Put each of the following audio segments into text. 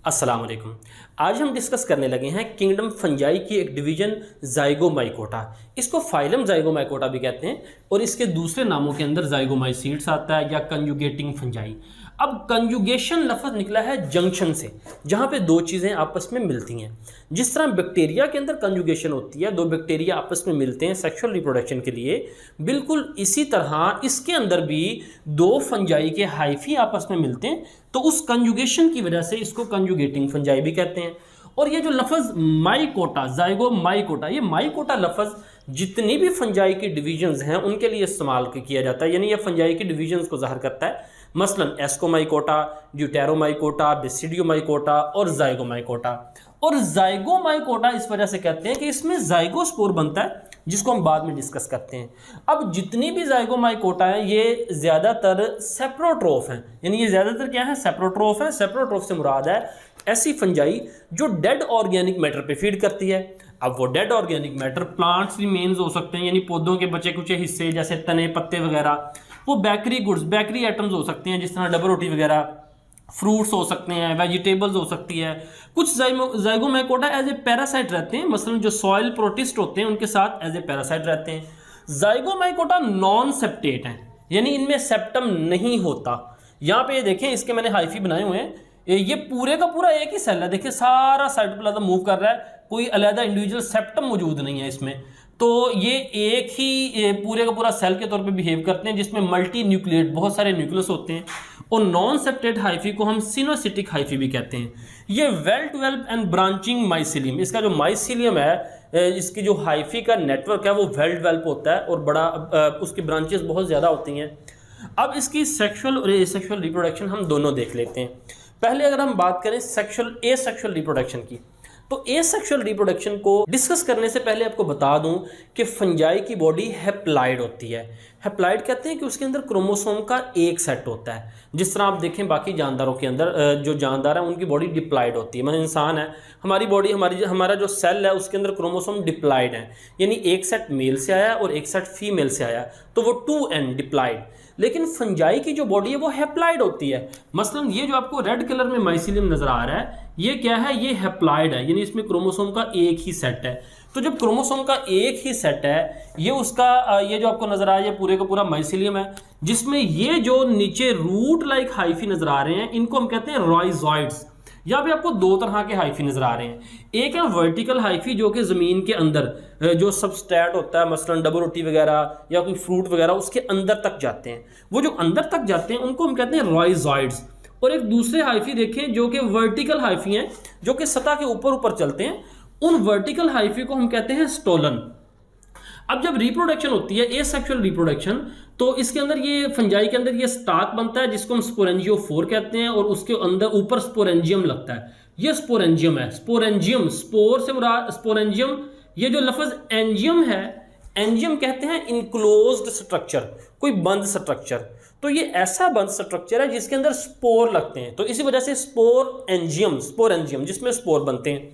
अस्सलाम वालेकुम। आज हम डिस्कस करने लगे हैं किंगडम फंजाई की एक डिवीजन ज़ाइगोमाइकोटा। इसको फाइलम ज़ाइगोमाइकोटा भी कहते हैं और इसके दूसरे नामों के अंदर ज़ाइगोमाइसीड्स आता है या कंजुगेटिंग फंजाई। अब कंजुगेशन लफ्ज़ निकला है जंक्शन से, जहाँ पे दो चीज़ें आपस में मिलती हैं। जिस तरह बैक्टीरिया के अंदर कंजुगेशन होती है, दो बैक्टीरिया आपस में मिलते हैं सेक्सुअल रिप्रोडक्शन के लिए, बिल्कुल इसी तरह इसके अंदर भी दो फंजाई के हाइफी आपस में मिलते हैं, तो उस कंजुगेशन की वजह से इसको कंजुगेटिंग फंजाई भी कहते हैं। और ये जो लफ्ज़ माइकोटा, ज़ाइगोमाइकोटा, ये माइकोटा लफ्ज़ जितनी भी फंजाई की डिवीजन्स हैं उनके लिए इस्तेमाल किया जाता है, यानी ये फंजाई की डिवीजन्स को ज़ाहिर करता है। मसलन एस्कोमाइकोटा, ड्यूटेरोमाइकोटा, बेसिडियोमाइकोटा और ज़ाइगोमाइकोटा। और ज़ाइगोमाइकोटा इस वजह से कहते हैं कि इसमें ज़ाइगोस्पोर बनता है, जिसको हम बाद में डिस्कस करते हैं। अब जितनी भी ज़ाइगोमाइकोटा हैं ये ज़्यादातर सेप्रोट्रोफ हैं, यानी ये ज़्यादातर क्या है, सेप्रोट्रोफ है। सेप्रोट्रोफ से मुराद है ऐसी फंजाई जो डेड ऑर्गेनिक मैटर पे फीड करती है। अब वो dead organic matter plants remains हो सकते हैं, यानी पौधों के बचे कुछ हिस्से जैसे तने, पत्ते वगैरह। वो बेकरी गुड्स, बेकरी आइटम्स हो सकते हैं, जिस तरह डबल रोटी वगैरह, फ्रूट्स हो सकते हैं, वेजिटेबल्स हो सकती है। कुछ ज़ाइगोमाइकोटा एज ए पैरासाइट रहते हैं, मसलन जो सॉइल प्रोटिस्ट होते हैं उनके साथ एज ए पैरासाइट रहते हैं। ज़ाइगोमाइकोटा नॉन सेप्टेट हैं, यानी इनमें सेप्टम नहीं होता। यहाँ पे ये देखें, इसके मैंने हाइफी बनाए हुए हैं। ये पूरे का पूरा एक ही सेल है, देखिए सारा साइटोप्लाज्म मूव कर रहा है, कोई अलग इंडिविजुअल सेप्टम मौजूद नहीं है इसमें। तो ये एक ही पूरे का पूरा सेल के तौर पे बिहेव करते हैं, जिसमें मल्टी न्यूक्लिएट, बहुत सारे न्यूक्लियस होते हैं। और नॉन सेप्टेड हाइफी को हम सिनोसिटिक हाइफी भी कहते हैं। ये well developed and branching mycelium, इसका जो माइसिलियम है, इसकी जो हाइफी का नेटवर्क है वो वेल डेवलप होता है और बड़ा, उसकी ब्रांचेस बहुत ज़्यादा होती हैं। अब इसकी सेक्सुअल और एसेक्सुअल रिप्रोडक्शन हम दोनों देख लेते हैं। पहले अगर हम बात करें एसेक्सुअल रिप्रोडक्शन की, तो एसेक्सुअल रिप्रोडक्शन को डिस्कस करने से पहले आपको बता दूं कि फंजाई की बॉडी हैप्लॉइड होती है। हैप्लॉइड कहते हैं कि उसके अंदर क्रोमोसोम का एक सेट होता है। जिस तरह आप देखें बाकी जानदारों के अंदर, जो जानदार हैं उनकी बॉडी डिप्लॉइड होती है। मतलब इंसान है, हमारी बॉडी, हमारा जो सेल है उसके अंदर क्रोमोसोम डिप्लॉइड है, यानी एक सेट मेल से आया और एक सेट फीमेल से आया, तो वो 2n डिप्लॉइड। लेकिन फंजाई की जो बॉडी है वो हैप्लॉइड होती है। मसलन ये जो आपको रेड कलर में माइसिलियम नजर आ रहा है, ये क्या है, ये हैप्लॉइड है, यानी इसमें क्रोमोसोम का एक ही सेट है। तो जब क्रोमोसोम का एक ही सेट है, ये उसका ये जो आपको नजर आ रहा है, ये पूरे का पूरा माइसिलियम है, जिसमें ये जो नीचे रूट लाइक हाइफी नजर आ रहे हैं, इनको हम कहते हैं रॉइजॉइड्स। यहाँ पे आपको दो तरह के हाइफी नजर आ रहे हैं। एक है वर्टिकल हाइफी, जो कि ज़मीन के अंदर जो सबस्ट्रेट होता है, मसलन डबल रोटी वगैरह या कोई फ्रूट वगैरह, उसके अंदर तक जाते हैं। वो जो अंदर तक जाते हैं उनको हम कहते हैं रॉइजॉइड्स। और एक दूसरे हाइफी देखें जो कि वर्टिकल हाइफी हैं, जो कि सतह के ऊपर ऊपर चलते हैं, उन वर्टिकल हाइफी को हम कहते हैं स्टोलन। अब जब रिप्रोडक्शन होती है, एसेक्सुअल रिप्रोडक्शन, तो इसके अंदर ये फंजाई के अंदर ये स्टाक बनता है, जिसको हम स्पोरेंजियोफोर कहते हैं, और उसके अंदर ऊपर स्पोरेंजियम लगता है। ये स्पोरेंजियम है। स्पोरेंजियम, स्पोर से मुराद स्पोरेंजियम, ये जो लफ्ज एंजियम है, एंजियम कहते हैं इनक्लोज्ड स्ट्रक्चर, कोई बंद स्ट्रक्चर। तो ये ऐसा बंद स्ट्रक्चर है जिसके अंदर स्पोर लगते हैं, तो इसी वजह से स्पोरेंजियम जिसमें स्पोर बनते हैं।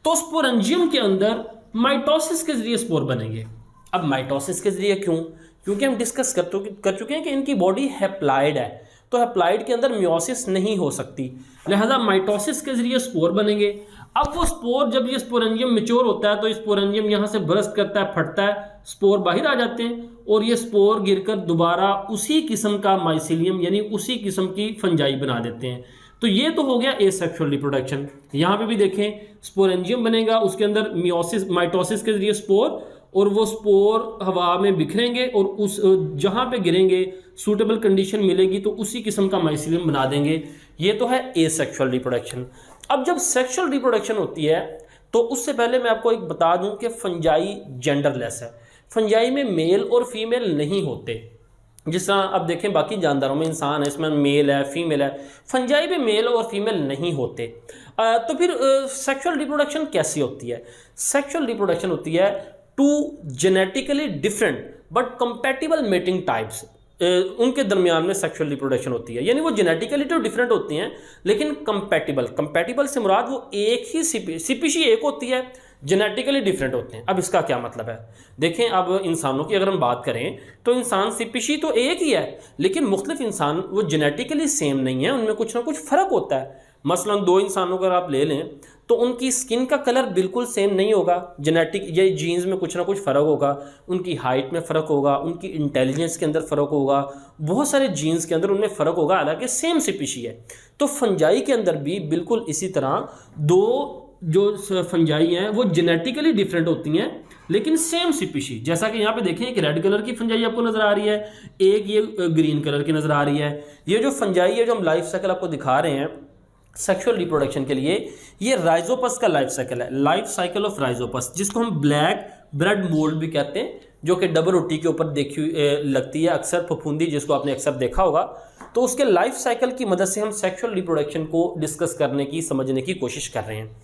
तो स्पोरेंजियम के अंदर माइटोसिस के जरिए स्पोर बनेंगे। अब माइटोसिस के जरिए क्यों? क्योंकि हम डिस्कस कर चुके हैं कि इनकी बॉडी हैप्लॉइड है, तो हैप्लॉइड के अंदर मियोसिस नहीं हो सकती, लिहाजा माइटोसिस के जरिए स्पोर बनेंगे। अब वो स्पोर, जब ये स्पोरेंजियम मैच्योर होता है तो स्पोरेंजियम यहाँ से बर्स्ट करता है, फटता है, स्पोर बाहर आ जाते हैं, और ये स्पोर गिरकर दोबारा उसी किस्म का माइसिलियम, यानी उसी किस्म की फंजाई बना देते हैं। तो ये तो हो गया एसेक्सुअल रिप्रोडक्शन। यहाँ पे भी देखें, स्पोरेंजियम बनेगा, उसके अंदर माइटोसिस के जरिए स्पोर, और वो स्पोर हवा में बिखरेंगे और उस जहाँ पे गिरेंगे सूटेबल कंडीशन मिलेगी तो उसी किस्म का माइसिलियम बना देंगे। ये तो है एसेक्सुअल रिप्रोडक्शन। अब जब सेक्सुअल रिप्रोडक्शन होती है तो उससे पहले मैं आपको एक बता दूं कि फंजाई जेंडरलेस है। फंजाई में मेल और फीमेल नहीं होते। जिस तरह अब देखें बाकी जानदारों में, इंसान है, इसमें मेल है, फीमेल है, फंजाई में मेल और फीमेल नहीं होते। तो फिर सेक्सुअल रिप्रोडक्शन कैसी होती है? सेक्सुअल रिप्रोडक्शन होती है to genetically different but compatible mating types, उनके दरमियान में सेक्सुअल रिप्रोडक्शन होती है। यानी वो जेनेटिकली तो डिफरेंट होती हैं लेकिन कंपैटिबल से मुराद वो एक ही स्पीशी एक होती है, जेनेटिकली डिफरेंट होते हैं। अब इसका क्या मतलब है? देखें, अब इंसानों की अगर हम बात करें तो इंसान स्पीशी तो एक ही है, लेकिन मुख्तलिफ इंसान वो जेनेटिकली सेम नहीं है, उनमें कुछ ना कुछ फ़र्क होता है। मसलन दो इंसानों को अगर आप ले लें तो उनकी स्किन का कलर बिल्कुल सेम नहीं होगा, जेनेटिक या जीन्स में कुछ ना कुछ फ़र्क होगा, उनकी हाइट में फ़र्क होगा, उनकी इंटेलिजेंस के अंदर फ़र्क होगा, बहुत सारे जीन्स के अंदर उनमें फ़र्क होगा, हालांकि सेम स्पीशी है। तो फंजाई के अंदर भी बिल्कुल इसी तरह दो जो फंजाई हैं वो जेनेटिकली डिफरेंट होती हैं लेकिन सेम स्पीशी। जैसा कि यहाँ पे देखें एक रेड कलर की फंजाई आपको नज़र आ रही है, एक ये ग्रीन कलर की नज़र आ रही है। ये जो फंजाई है जो हम लाइफ साइकिल आपको दिखा रहे हैं सेक्सुअल रिप्रोडक्शन के लिए, ये राइजोपस का लाइफ साइकिल है, लाइफ साइकिल ऑफ राइजोपस, जिसको हम ब्लैक ब्रेड मोल्ड भी कहते हैं, जो कि डबल रोटी के ऊपर देखी लगती है अक्सर, फफूंदी, जिसको आपने अक्सर देखा होगा। तो उसके लाइफ साइकिल की मदद से हम सेक्सुअल रिप्रोडक्शन को डिस्कस करने की, समझने की कोशिश कर रहे हैं।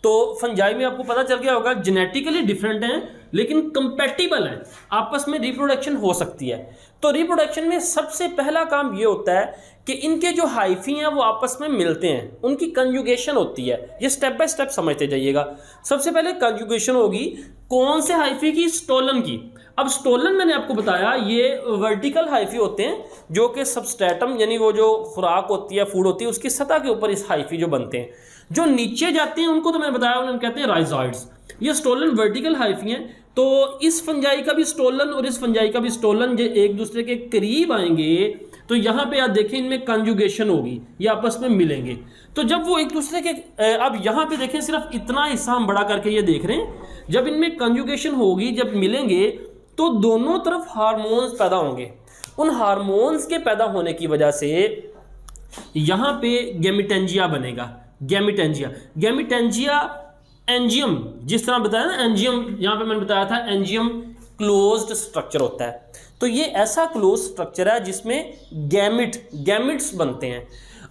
तो फंजाई में आपको पता चल गया होगा जेनेटिकली डिफरेंट हैं लेकिन कंपैटिबल हैं, आपस में रिप्रोडक्शन हो सकती है। तो रिप्रोडक्शन में सबसे पहला काम ये होता है कि इनके जो हाइफी हैं वो आपस में मिलते हैं, उनकी कंजुगेशन होती है। ये स्टेप बाय स्टेप समझते जाइएगा। सबसे पहले कंजुगेशन होगी कौन से हाइफी की? स्टोलन की। अब स्टोलन मैंने आपको बताया ये वर्टिकल हाइफी होते हैं जो कि सबस्ट्रेटम यानी वो जो खुराक होती है, फूड होती है, उसकी सतह के ऊपर इस हाइफी जो बनते हैं। जो नीचे जाते हैं उनको तो मैंने बताया, उन्हें कहते हैं राइजॉइड्स। ये स्टोलन वर्टिकल हाइफी हैं। तो इस फंजाई का भी स्टोलन और इस फंजाई का भी स्टोलन जो एक दूसरे के करीब आएंगे तो यहाँ पे आप देखें इनमें कंजुगेशन होगी, ये आपस में मिलेंगे। तो जब वो एक दूसरे के अब यहाँ पे देखें सिर्फ इतना हिस्सा हम बड़ा करके ये देख रहे हैं, जब इनमें कंजुगेशन होगी, जब मिलेंगे तो दोनों तरफ हार्मोन्स पैदा होंगे। उन हार्मोन्स के पैदा होने की वजह से यहाँ पे गैमिटेंजिया बनेगा। गैमिटेंजिया एंजियम, जिस तरह बताया ना एंजियम, यहाँ पे मैंने बताया था एंजियम क्लोज्ड स्ट्रक्चर होता है। तो ये ऐसा क्लोज स्ट्रक्चर है जिसमें गैमिट्स बनते हैं।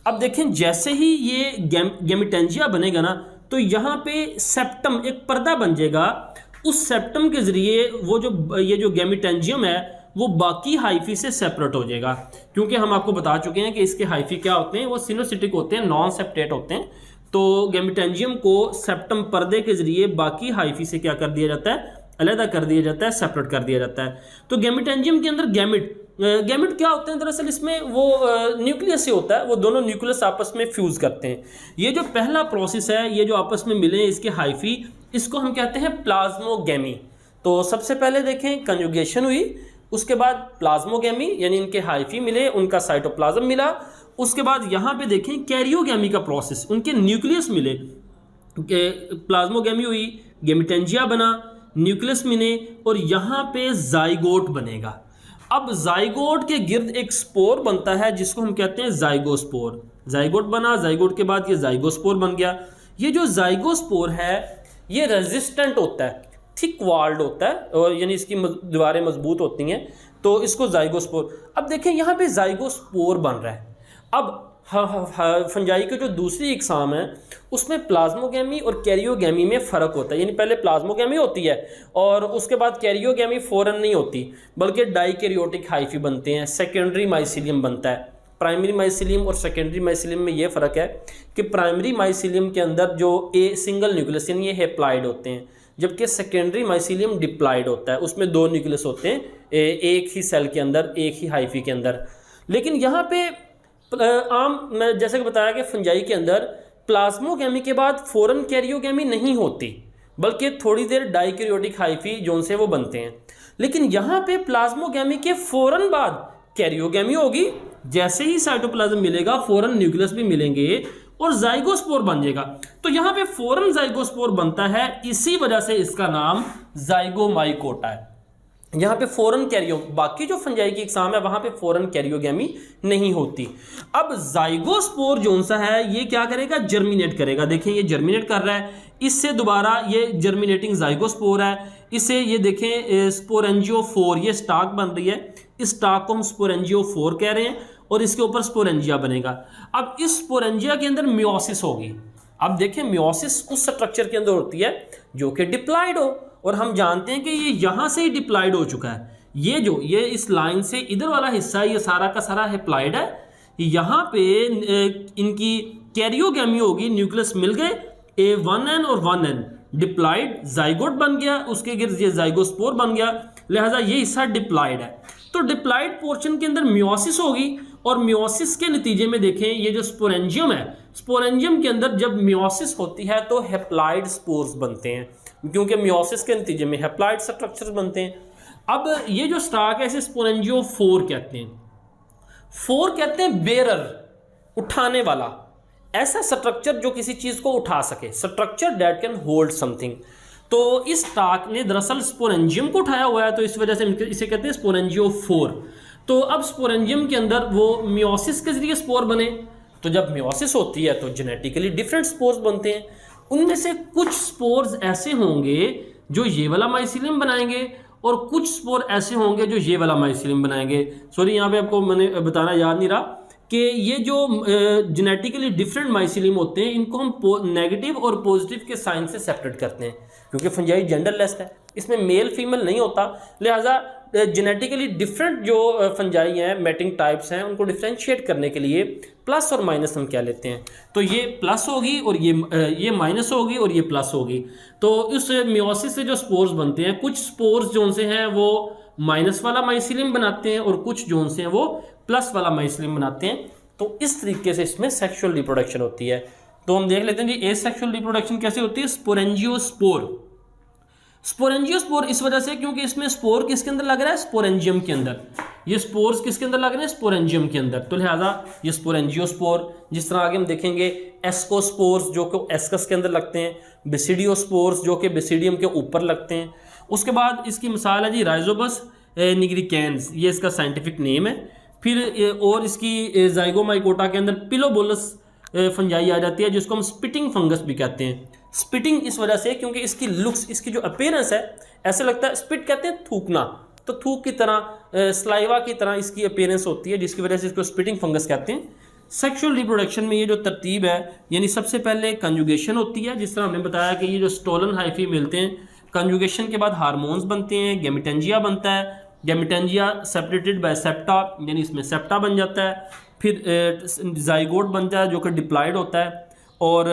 अब देखें जैसे ही ये गैमिटेंजिया बनेगा ना तो यहाँ पे सेप्टम, एक पर्दा बन जाएगा। उस सेप्टम के जरिए वो ये जो गैमिटेंजियम है वो बाकी हाइफी से सेपरेट हो जाएगा, क्योंकि हम आपको बता चुके हैं कि इसके हाइफी क्या होते हैं, वो सिनोसिटिक होते हैं, नॉन सेप्टेट होते हैं। तो गैमिटेंजियम को सेप्टम पर्दे के जरिए बाकी हाइफी से क्या कर दिया जाता है? अलग कर दिया जाता है, सेपरेट कर दिया जाता है। तो गैमिटेंजियम के अंदर गैमिट क्या होते हैं? दरअसल इसमें वो न्यूक्लियस से होता है, वो दोनों न्यूक्लियस आपस में फ्यूज करते हैं। ये जो पहला प्रोसेस है, ये जो आपस में मिले इसके हाइफी, इसको हम कहते हैं प्लाज्मोगैमी। तो सबसे पहले देखें कंजुगेशन हुई, उसके बाद प्लाज्मोगैमी यानी इनके हाइफी मिले, उनका साइटोप्लाज्म मिला। उसके बाद यहाँ पे देखें कैरियोगैमी का प्रोसेस, उनके न्यूक्लियस मिले, प्लाज्मोगैमी हुई, गैमिटेंजिया बना, न्यूक्लियस मिले और यहाँ पे जाइगोट बनेगा। अब जाइगोट के गिर्द एक स्पोर बनता है जिसको हम कहते हैं जाइगोस्पोर। जाइगोट बना, जाइगोट के बाद ये जाइगोस्पोर बन गया। ये जो जाइगोस्पोर है ये रेजिस्टेंट होता है, थिक वाल्ड होता है, और यानी इसकी दीवारें मजबूत होती हैं, तो इसको जाइगोस्पोर। अब देखें यहाँ पे जाइगोस्पोर बन रहा है। अब फंजाई की जो दूसरी इकसाम है उसमें प्लाज्मोगैमी और कैरियोगैमी में फ़र्क होता है, यानी पहले प्लाज्मोगैमी होती है और उसके बाद कैरियोगैमी फ़ौरन नहीं होती, बल्कि डाइकैरियोटिक हाइफी बनते हैं, सेकेंडरी माइसिलियम बनता है। प्राइमरी माइसिलियम और सेकेंडरी माइसिलियम में ये फ़र्क है कि प्राइमरी माइसिलियम के अंदर जो सिंगल न्यूक्लियस यानी ये हेप्लाइड होते हैं, जबकि सेकेंडरी माइसिलियम डिप्लाइड होता है, उसमें दो न्यूक्लियस होते हैं एक ही सेल के अंदर, एक ही हाइफी के अंदर। लेकिन यहाँ पे मैं जैसे कि बताया कि फंजाई के अंदर प्लाज्मोगैमी के बाद फ़ौरन कैरियोगैमी नहीं होती, बल्कि थोड़ी देर डाइकैरियोटिक हाइफी जोन से वो बनते हैं। लेकिन यहाँ पे प्लाज्मोगैमी के फ़ौरन बाद कैरियोगैमी होगी, जैसे ही साइटोप्लाज्म मिलेगा फ़ौरन न्यूक्लियस भी मिलेंगे और जाइगोस्पोर बन जाएगा। तो यहाँ पे फ़ौरन जाइगोस्पोर बनता है, इसी वजह से इसका नाम जाइगोमाइकोटा है। यहाँ पे फ़ौरन कैरियो, बाकी जो फंजाई की इकसाम है वहाँ पे फ़ौरन कैरियोगैमी नहीं होती। अब जाइगोस्पोर जोन सा है ये क्या करेगा? जर्मिनेट करेगा। देखें ये जर्मिनेट कर रहा है, इससे दोबारा ये जर्मिनेटिंग जाइगोस्पोर है, इससे ये देखें स्पोरेंजियोफोर, ये स्टाक बन रही है, इस स्टाक को हम स्पोरेंजियोफोर कह रहे हैं और इसके ऊपर स्पोरेंजिया बनेगा। अब इस स्पोरेंजिया के अंदर मियोसिस होगी। अब देखें मियोसिस उस स्ट्रक्चर के अंदर होती है जो कि डिप्लॉइड हो, और हम जानते हैं कि ये यहाँ से ही डिप्लॉइड हो चुका है। ये इस लाइन से इधर वाला हिस्सा ये सारा का सारा हैप्लॉइड है। यहाँ पे इनकी कैरियोगैमी होगी, न्यूक्लियस मिल गए, A1N और 1N, डिप्लॉइड जाइगोट बन गया, उसके गिर्द ये जाइगोस्पोर बन गया, लिहाजा ये हिस्सा डिप्लॉइड है। तो डिप्लॉइड पोर्शन के अंदर मियोसिस होगी और मियोसिस के नतीजे में देखें ये जो स्पोरेंजियम है, स्पोरेंजियम के अंदर जब मियोसिस होती है तो हैप्लॉइड स्पोर्स बनते हैं, क्योंकि मियोसिस के नतीजे में हैप्लॉइड स्ट्रक्चर्स बनते हैं। अब ये जो स्टाक है इसे स्पोरेंजियोफोर कहते हैं। फोर कहते हैं बेरर, उठाने वाला, ऐसा स्ट्रक्चर जो किसी चीज़ को उठा सके, structure that can hold something. तो इस स्टाक ने दरअसल स्पोरेंजियम को उठाया हुआ है, तो इस वजह से इसे कहते हैं स्पोरेंजियोफोर। तो अब स्पोरेंजियम के अंदर वो मियोसिस के जरिए स्पोर बने, तो जब मियोसिस होती है तो जेनेटिकली डिफरेंट स्पोर्स बनते हैं। उनमें से कुछ स्पोर्स ऐसे होंगे जो ये वाला माइसिलियम बनाएंगे और कुछ स्पोर ऐसे होंगे जो ये वाला माइसिलियम बनाएंगे। सॉरी, यहाँ पे आपको मैंने बताना याद नहीं रहा कि ये जो जेनेटिकली डिफरेंट माइसिलियम होते हैं इनको हम नेगेटिव और पॉजिटिव के साइन से सेपरेट करते हैं, क्योंकि फंजाई जेंडरलेस है, इसमें मेल फीमेल नहीं होता, लिहाजा जेनेटिकली डिफरेंट जो फंजाई हैं, मैटिंग टाइप्स हैं, उनको डिफ्रेंशिएट करने के लिए प्लस और माइनस हम क्या लेते हैं, तो ये प्लस होगी और ये माइनस होगी और ये प्लस होगी। तो इस मियोसिस से जो स्पोर्स बनते हैं, कुछ स्पोर्स जो से हैं वो माइनस वाला माइसिलियम बनाते हैं और कुछ जो से हैं वो प्लस वाला माइसिलियम बनाते हैं। तो इस तरीके से इसमें सेक्सुअल रिप्रोडक्शन होती है। तो हम देख लेते हैं जी एसेक्सुअल रिप्रोडक्शन कैसे होती है। स्पोरेंजियोस्पोर, स्पोरेंजियोस्पोर इस वजह से क्योंकि इसमें स्पोर किसके अंदर लग रहा है, स्पोरेंजियम के अंदर। ये स्पोर्स किसके अंदर लग रहे हैं, स्पोरेंजियम के अंदर, तो लिहाजा ये स्पोरेंजियोस्पोर। जिस तरह आगे हम देखेंगे एस्कोस्पोर्स जो कि एस्कस के अंदर लगते हैं, बेसिडियोस्पोर्स जो कि बेसिडियम के ऊपर लगते हैं। उसके बाद इसकी मिसाल है जी राइजोबस निग्रिकेंस, ये इसका साइंटिफिक नेम है। फिर और इसकी जाइगोमाइकोटा के अंदर पिलोबोलस फंजाई आ जाती है, जिसको हम स्पिटिंग फंगस भी कहते हैं। स्पिटिंग इस वजह से क्योंकि इसकी लुक्स, इसकी जो अपीयरेंस है, ऐसे लगता है, स्पिट कहते हैं थूकना, तो थूक की तरह, स्लाइवा की तरह इसकी अपीयरेंस होती है, जिसकी वजह से इसको स्पिटिंग फंगस कहते हैं। सेक्सुअल रिप्रोडक्शन में ये जो तरतीब है, यानी सबसे पहले कंजुगेशन होती है, जिस तरह हमने बताया कि ये जो स्टोलन हाइफी मिलते हैं, कंजुगेशन के बाद हार्मोन्स बनते हैं, गैमेटेंजिया बनता है, गैमेटेंजिया सेपरेटेड बाय सेप्टा, यानी इसमें सेप्टा बन जाता है। फिर जाइगोट बनता है जो कि डिप्लॉयड होता है, और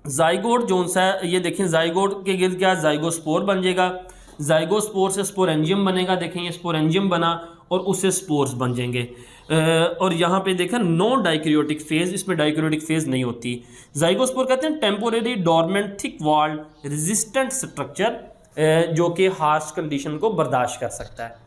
जाइगोट जो सा है, ये देखें जाइगोट के गिर्द क्या, जाइगोस्पोर बन जाएगा, जाइगोस्पोर से स्पोरेंजियम बनेगा, देखें ये स्पोरेंजियम बना और उससे स्पोर्स बन जाएंगे। और यहाँ पे देखा नो डाइक्रियोटिक फेज, इसमें डाइक्रियोटिक फेज नहीं होती। जाइगोस्पोर कहते हैं temporary dormant thick walled resistant structure, जो कि हार्श कंडीशन को बर्दाश्त कर सकता है।